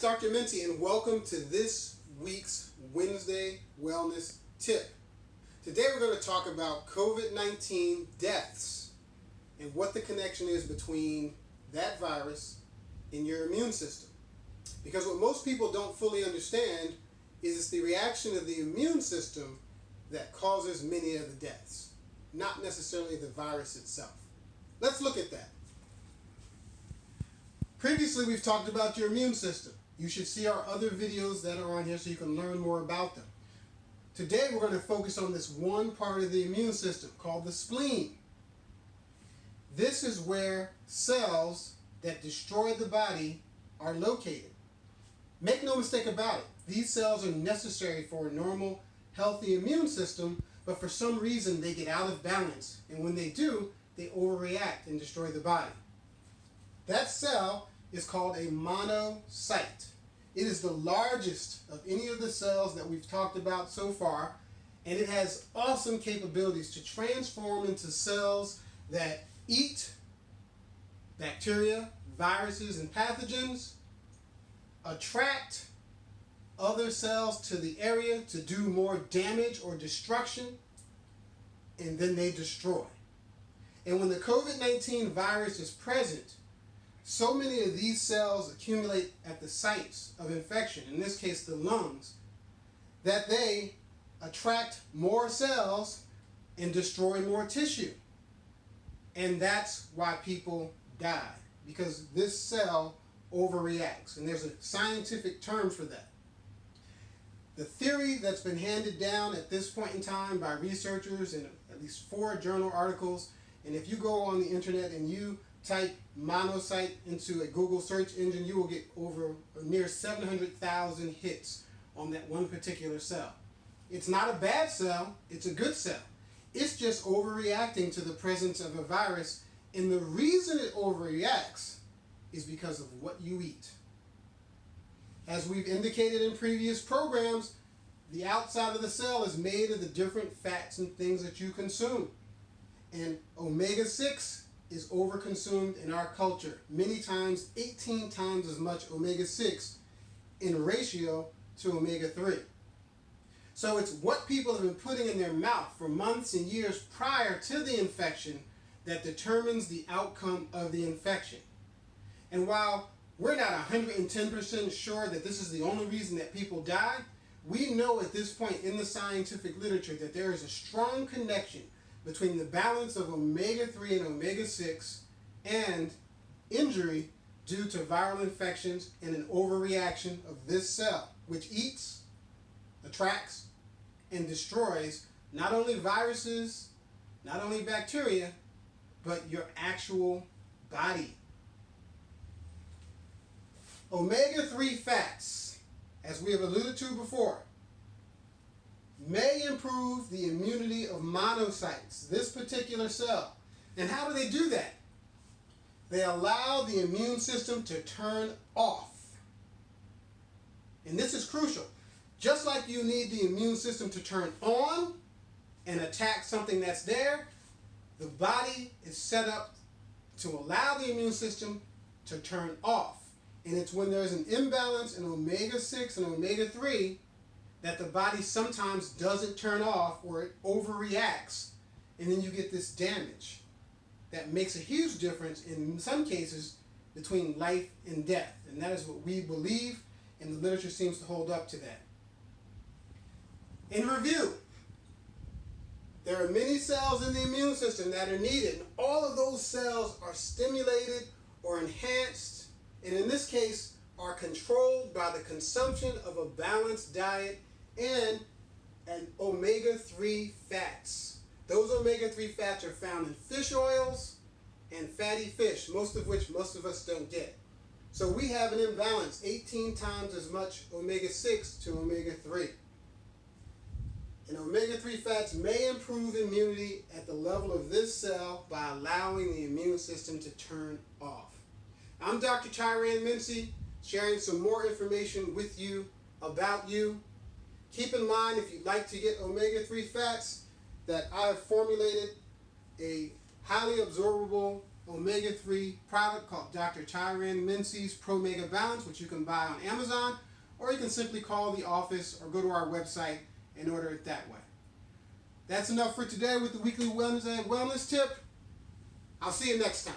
Dr. Minty, and welcome to this week's Wednesday Wellness Tip. Today we're going to talk about COVID-19 deaths and what the connection is between that virus and your immune system. Because what most people don't fully understand is it's the reaction of the immune system that causes many of the deaths, not necessarily the virus itself. Let's look at that. Previously, we've talked about your immune system. You should see our other videos that are on here so you can learn more about them. Today, we're going to focus on this one part of the immune system called the spleen. This is where cells that destroy the body are located. Make no mistake about it. These cells are necessary for a normal, healthy immune system, but for some reason, they get out of balance. And when they do, they overreact and destroy the body. That cell is called a monocyte. It is the largest of any of the cells that we've talked about so far, and it has awesome capabilities to transform into cells that eat bacteria, viruses, and pathogens, attract other cells to the area to do more damage or destruction, and then they destroy. And when the COVID-19 virus is present, so many of these cells accumulate at the sites of infection, in this case the lungs, that they attract more cells and destroy more tissue. And that's why people die, because this cell overreacts. And there's a scientific term for that. The theory that's been handed down at this point in time by researchers in at least 4 journal articles, and if you go on the internet and you type monocyte into a Google search engine, you will get over near 700,000 hits on that one particular cell. It's not a bad cell, it's a good cell. It's just overreacting to the presence of a virus, and the reason it overreacts is because of what you eat. As we've indicated in previous programs, the outside of the cell is made of the different fats and things that you consume. And omega-6 is overconsumed in our culture, many times 18 times as much omega-6 in ratio to omega-3. So it's what people have been putting in their mouth for months and years prior to the infection that determines the outcome of the infection. And while we're not 110% sure that this is the only reason that people die, we know at this point in the scientific literature that there is a strong connection between the balance of omega-3 and omega-6 and injury due to viral infections and an overreaction of this cell, which eats, attracts, and destroys not only viruses, not only bacteria, but your actual body. Omega-3 fats, as we have alluded to before, may improve the immunity of monocytes, this particular cell. And how do they do that? They allow the immune system to turn off. And this is crucial. Just like you need the immune system to turn on and attack something that's there, the body is set up to allow the immune system to turn off. And it's when there's an imbalance in omega-6 and omega-3 that the body sometimes doesn't turn off, or it overreacts, and then you get this damage that makes a huge difference in some cases between life and death. And that is what we believe, and the literature seems to hold up to that. In review, there are many cells in the immune system that are needed, and all of those cells are stimulated or enhanced, and in this case are controlled by the consumption of a balanced diet and omega-3 fats. Those omega-3 fats are found in fish oils and fatty fish, most of which most of us don't get. So we have an imbalance, 18 times as much omega-6 to omega-3. And omega-3 fats may improve immunity at the level of this cell by allowing the immune system to turn off. I'm Dr. Tyran Mincy, sharing some more information with you about you. Keep in mind, if you'd like to get omega-3 fats, that I have formulated a highly absorbable omega-3 product called Dr. Tyran Mincy's Pro Mega Balance, which you can buy on Amazon, or you can simply call the office or go to our website and order it that way. That's enough for today with the weekly wellness tip. I'll see you next time.